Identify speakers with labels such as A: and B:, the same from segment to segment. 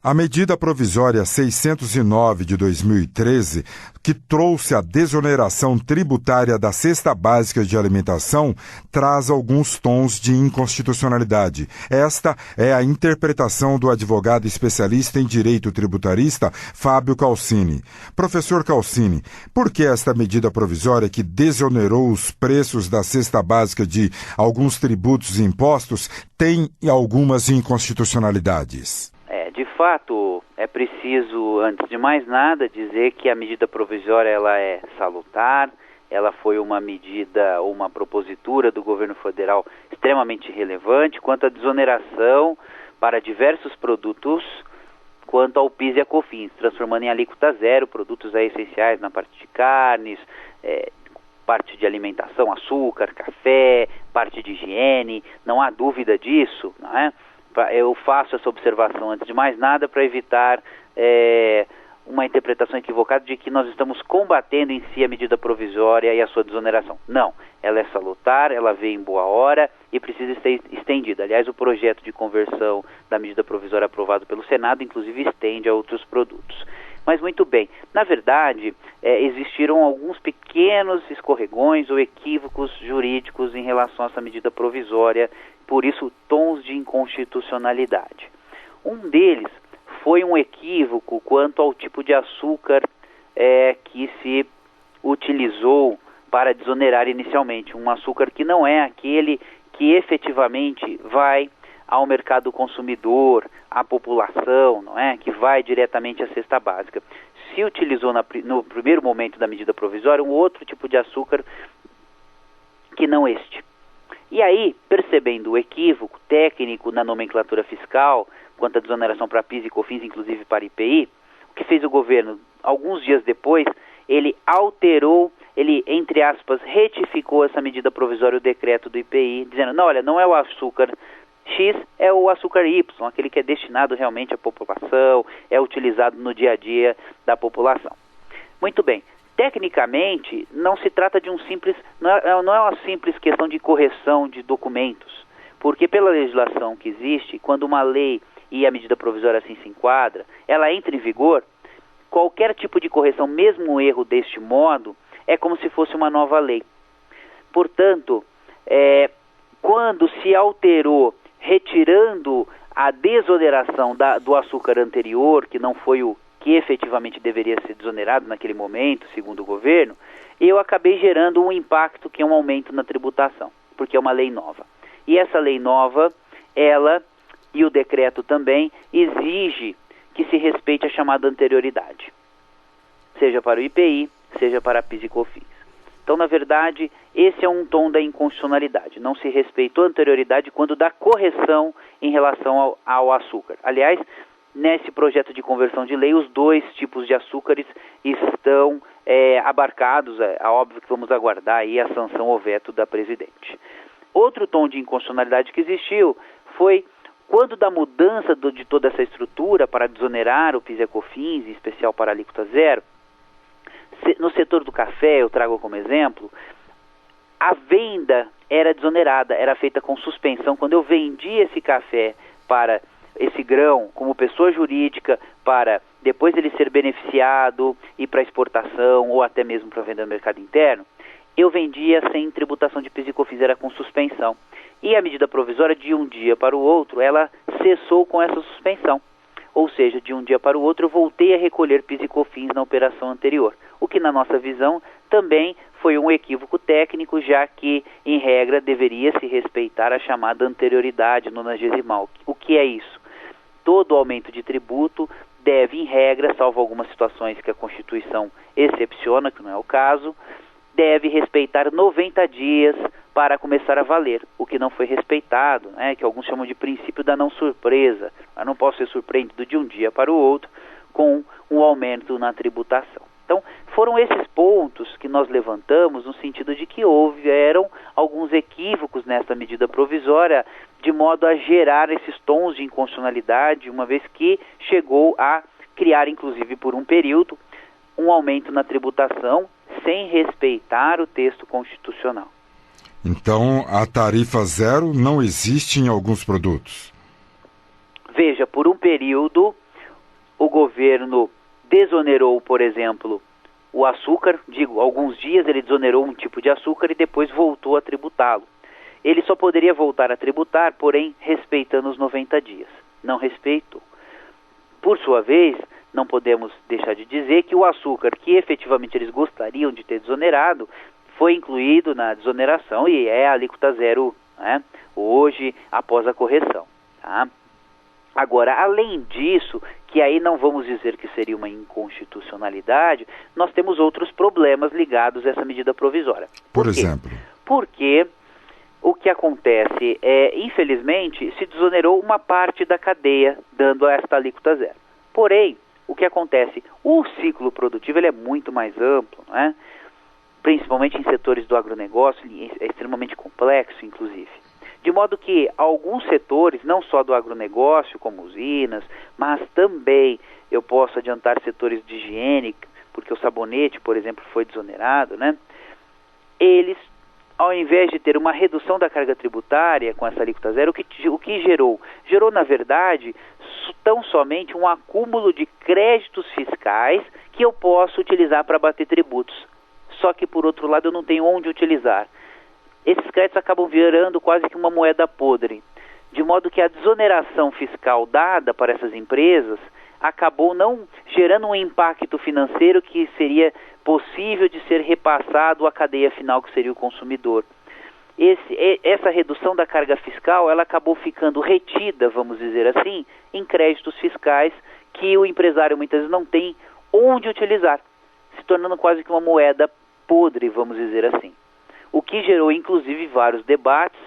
A: A medida provisória 609 de 2013, que trouxe a desoneração tributária da cesta básica de alimentação, traz alguns tons de inconstitucionalidade. Esta é a interpretação do advogado especialista em direito tributarista, Fábio Calcini. Professor Calcini, por que esta medida provisória que desonerou os preços da cesta básica de alguns tributos e impostos tem algumas inconstitucionalidades?
B: De fato, é preciso, antes de mais nada, dizer que a medida provisória ela é salutar, ela foi uma medida ou uma propositura do governo federal extremamente relevante quanto à desoneração para diversos produtos, quanto ao PIS e a COFINS, transformando em alíquota zero produtos aí essenciais na parte de carnes, parte de alimentação, açúcar, café, parte de higiene, não há dúvida disso, não é? Eu faço essa observação antes de mais nada para evitar uma interpretação equivocada de que nós estamos combatendo em si a medida provisória e a sua desoneração. Não, ela é salutar, ela veio em boa hora e precisa ser estendida. Aliás, o projeto de conversão da medida provisória aprovado pelo Senado, inclusive, estende a outros produtos. Mas muito bem, na verdade, existiram alguns pequenos escorregões ou equívocos jurídicos em relação a essa medida provisória, por isso tons de inconstitucionalidade. Um deles foi um equívoco quanto ao tipo de açúcar que se utilizou para desonerar inicialmente, um açúcar que não é aquele que efetivamente vai ao mercado consumidor, à população, não é? Que vai diretamente à cesta básica. Se utilizou no primeiro momento da medida provisória um outro tipo de açúcar que não este. E aí, percebendo o equívoco técnico na nomenclatura fiscal, quanto à desoneração para PIS e COFINS, inclusive para IPI, o que fez o governo? Alguns dias depois, ele alterou, ele, entre aspas, retificou essa medida provisória, o decreto do IPI, dizendo, não, olha, não é o açúcar X, é o açúcar Y, aquele que é destinado realmente à população, é utilizado no dia a dia da população. Muito bem, tecnicamente não se trata de não é uma simples questão de correção de documentos, porque pela legislação que existe, quando uma lei e a medida provisória assim se enquadra, ela entra em vigor, qualquer tipo de correção, mesmo um erro deste modo, é como se fosse uma nova lei. Portanto, quando se alterou retirando a desoneração do açúcar anterior, que não foi o que efetivamente deveria ser desonerado naquele momento, segundo o governo, eu acabei gerando um impacto que é um aumento na tributação, porque é uma lei nova. E essa lei nova, ela e o decreto também exige que se respeite a chamada anterioridade, seja para o IPI, seja para a PIS e COFINS. Então, na verdade, esse é um tom da inconstitucionalidade. Não se respeitou a anterioridade quando dá correção em relação ao açúcar. Aliás, nesse projeto de conversão de lei, os dois tipos de açúcares estão abarcados. É óbvio que vamos aguardar aí a sanção ou veto da presidente. Outro tom de inconstitucionalidade que existiu foi quando da mudança de toda essa estrutura para desonerar o PIS e COFINS, em especial para a alíquota zero, no setor do café, eu trago como exemplo, a venda era desonerada, era feita com suspensão. Quando eu vendia esse café para esse grão como pessoa jurídica, para depois ele ser beneficiado e para exportação ou até mesmo para venda no mercado interno, eu vendia sem tributação de PIS e COFINS, era com suspensão. E a medida provisória, de um dia para o outro, ela cessou com essa suspensão. Ou seja, de um dia para o outro, eu voltei a recolher PIS e COFINS na operação anterior. O que, na nossa visão, também foi um equívoco técnico, já que, em regra, deveria se respeitar a chamada anterioridade nonagesimal. O que é isso? Todo aumento de tributo deve, em regra, salvo algumas situações que a Constituição excepciona, que não é o caso, deve respeitar 90 dias para começar a valer, o que não foi respeitado, que alguns chamam de princípio da não surpresa. Eu não posso ser surpreendido de um dia para o outro com um aumento na tributação. Então, foram esses pontos que nós levantamos no sentido de que houveram alguns equívocos nessa medida provisória, de modo a gerar esses tons de inconstitucionalidade, uma vez que chegou a criar, inclusive por um período, um aumento na tributação sem respeitar o texto constitucional.
A: Então, a tarifa zero não existe em alguns produtos?
B: Veja, por um período, governo desonerou, por exemplo, o açúcar, alguns dias ele desonerou um tipo de açúcar e depois voltou a tributá-lo. Ele só poderia voltar a tributar, porém, respeitando os 90 dias. Não respeitou. Por sua vez, não podemos deixar de dizer que o açúcar que efetivamente eles gostariam de ter desonerado foi incluído na desoneração e é a alíquota zero, né, hoje, após a correção. Tá? Agora, além disso, que aí não vamos dizer que seria uma inconstitucionalidade, nós temos outros problemas ligados a essa medida provisória.
A: Por exemplo?
B: Porque o que acontece é, infelizmente, se desonerou uma parte da cadeia, dando esta alíquota zero. Porém, o que acontece? O ciclo produtivo ele é muito mais amplo, né? Principalmente em setores do agronegócio, é extremamente complexo, inclusive. De modo que alguns setores, não só do agronegócio, como usinas, mas também, eu posso adiantar, setores de higiene, porque o sabonete, por exemplo, foi desonerado, né? Eles, ao invés de ter uma redução da carga tributária com essa alíquota zero, o que gerou? Gerou, na verdade, tão somente um acúmulo de créditos fiscais que eu posso utilizar para abater tributos. Só que, por outro lado, eu não tenho onde utilizar. Esses créditos acabam virando quase que uma moeda podre, de modo que a desoneração fiscal dada para essas empresas acabou não gerando um impacto financeiro que seria possível de ser repassado à cadeia final, que seria o consumidor. Essa redução da carga fiscal, ela acabou ficando retida, vamos dizer assim, em créditos fiscais que o empresário muitas vezes não tem onde utilizar, se tornando quase que uma moeda podre, vamos dizer assim. O que gerou, inclusive, vários debates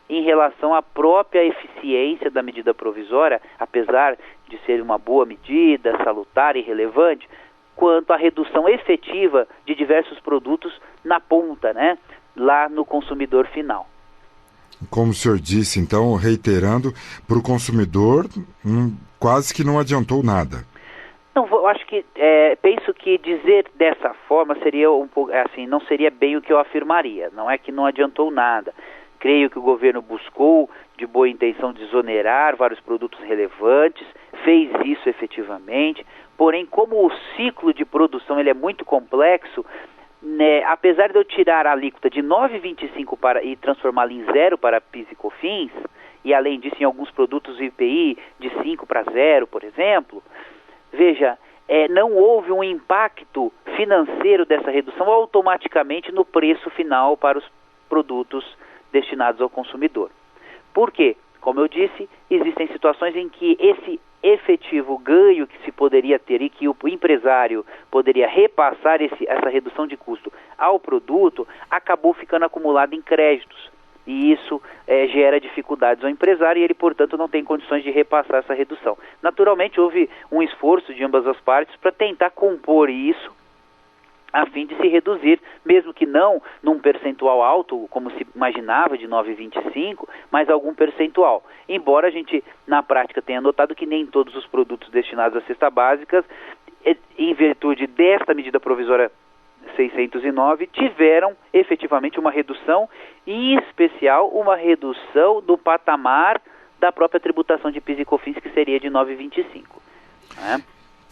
B: em relação à própria eficiência da medida provisória, apesar de ser uma boa medida, salutar e relevante, quanto à redução efetiva de diversos produtos na ponta, né, lá no consumidor final.
A: Como o senhor disse, então, reiterando, para o consumidor, quase que não adiantou nada.
B: Não, eu acho que, penso que dizer dessa forma seria um pouco, assim, não seria bem o que eu afirmaria. Não é que não adiantou nada. Creio que o governo buscou, de boa intenção, desonerar vários produtos relevantes, fez isso efetivamente, porém, como o ciclo de produção ele é muito complexo, né, apesar de eu tirar a alíquota de 9,25 e transformá-la em zero para PIS e COFINS, e além disso em alguns produtos o IPI de 5 para 0, por exemplo, veja, não houve um impacto financeiro dessa redução automaticamente no preço final para os produtos destinados ao consumidor. Por quê? Como eu disse, existem situações em que esse efetivo ganho que se poderia ter e que o empresário poderia repassar essa redução de custo ao produto, acabou ficando acumulado em créditos. E isso gera dificuldades ao empresário e ele, portanto, não tem condições de repassar essa redução. Naturalmente, houve um esforço de ambas as partes para tentar compor isso a fim de se reduzir, mesmo que não num percentual alto, como se imaginava, de 9,25, mas algum percentual. Embora a gente, na prática, tenha notado que nem todos os produtos destinados à cesta básica, em virtude desta medida provisória 609, tiveram efetivamente uma redução, e em especial uma redução do patamar da própria tributação de PIS e COFINS, que seria de 9,25. Né?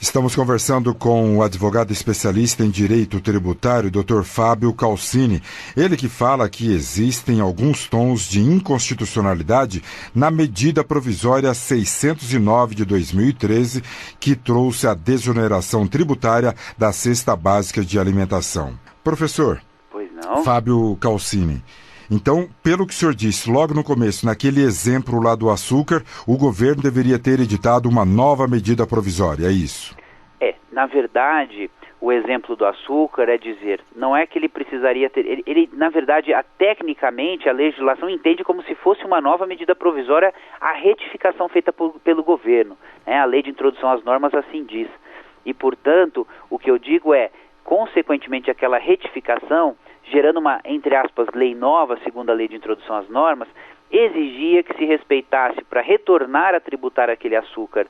A: Estamos conversando com o advogado especialista em direito tributário, Dr. Fábio Calcini. Ele que fala que existem alguns tons de inconstitucionalidade na medida provisória 609 de 2013, que trouxe a desoneração tributária da cesta básica de alimentação. Professor,
B: pois não?
A: Fábio Calcini. Então, pelo que o senhor disse logo no começo, naquele exemplo lá do açúcar, o governo deveria ter editado uma nova medida provisória, é isso?
B: Na verdade, o exemplo do açúcar é dizer, não é que ele precisaria ter, na verdade, tecnicamente, a legislação entende como se fosse uma nova medida provisória a retificação feita pelo governo, né? A lei de introdução às normas assim diz. E, portanto, o que eu digo é, consequentemente, aquela retificação, gerando uma, entre aspas, lei nova, segundo a lei de introdução às normas, exigia que se respeitasse, para retornar a tributar aquele açúcar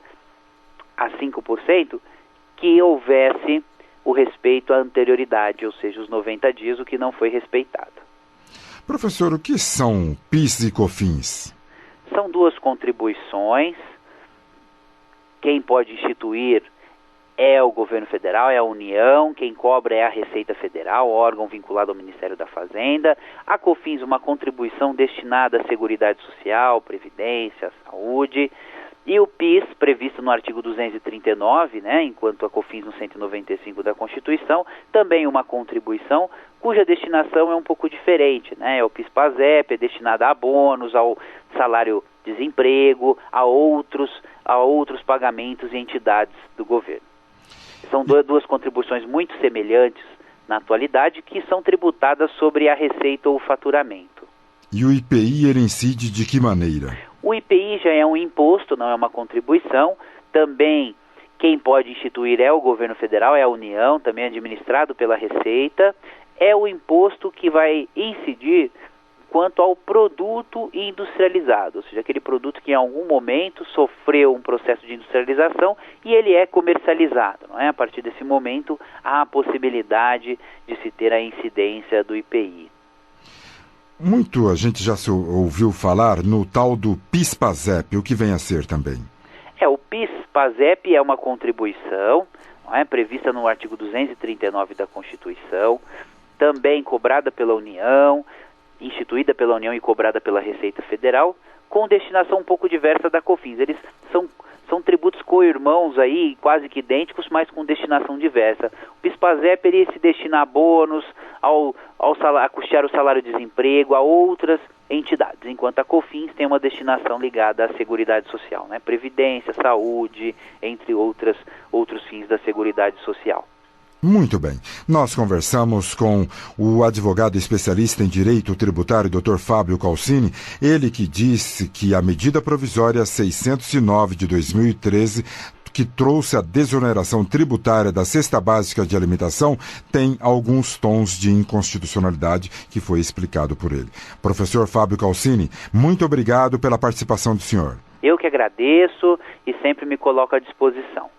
B: a 5%, que houvesse o respeito à anterioridade, ou seja, os 90 dias, o que não foi respeitado.
A: Professor, o que são PIS e COFINS?
B: São duas contribuições. Quem pode instituir é o governo federal, é a União, quem cobra é a Receita Federal, órgão vinculado ao Ministério da Fazenda. A COFINS, uma contribuição destinada à Seguridade Social, Previdência, Saúde. E o PIS, previsto no artigo 239, né, enquanto a COFINS no 195 da Constituição, também uma contribuição cuja destinação é um pouco diferente, né? O PIS-PASEP é destinado a bônus, ao salário-desemprego, a outros pagamentos e entidades do governo. São duas contribuições muito semelhantes na atualidade que são tributadas sobre a receita ou o faturamento.
A: E o IPI ele incide de que maneira?
B: O IPI já é um imposto, não é uma contribuição. Também quem pode instituir é o governo federal, é a União, também administrado pela Receita. É o imposto que vai incidir quanto ao produto industrializado, ou seja, aquele produto que em algum momento sofreu um processo de industrialização e ele é comercializado, não é? A partir desse momento há a possibilidade de se ter a incidência do IPI.
A: Muito a gente já se ouviu falar no tal do PIS-PASEP, o que vem a ser também?
B: O PIS-PASEP é uma contribuição, não é? Prevista no artigo 239 da Constituição, também cobrada pela União, instituída pela União e cobrada pela Receita Federal, com destinação um pouco diversa da COFINS. Eles são tributos co-irmãos aí, quase que idênticos, mas com destinação diversa. O PIS-PASEP iria se destinar a bônus, a custear o salário-desemprego, a outras entidades, enquanto a COFINS tem uma destinação ligada à Seguridade Social, né? Previdência, saúde, entre outros fins da Seguridade Social.
A: Muito bem. Nós conversamos com o advogado especialista em direito tributário, Dr. Fábio Calcini, ele que disse que a medida provisória 609 de 2013, que trouxe a desoneração tributária da cesta básica de alimentação, tem alguns tons de inconstitucionalidade que foi explicado por ele. Professor Fábio Calcini, muito obrigado pela participação do senhor.
B: Eu que agradeço e sempre me coloco à disposição.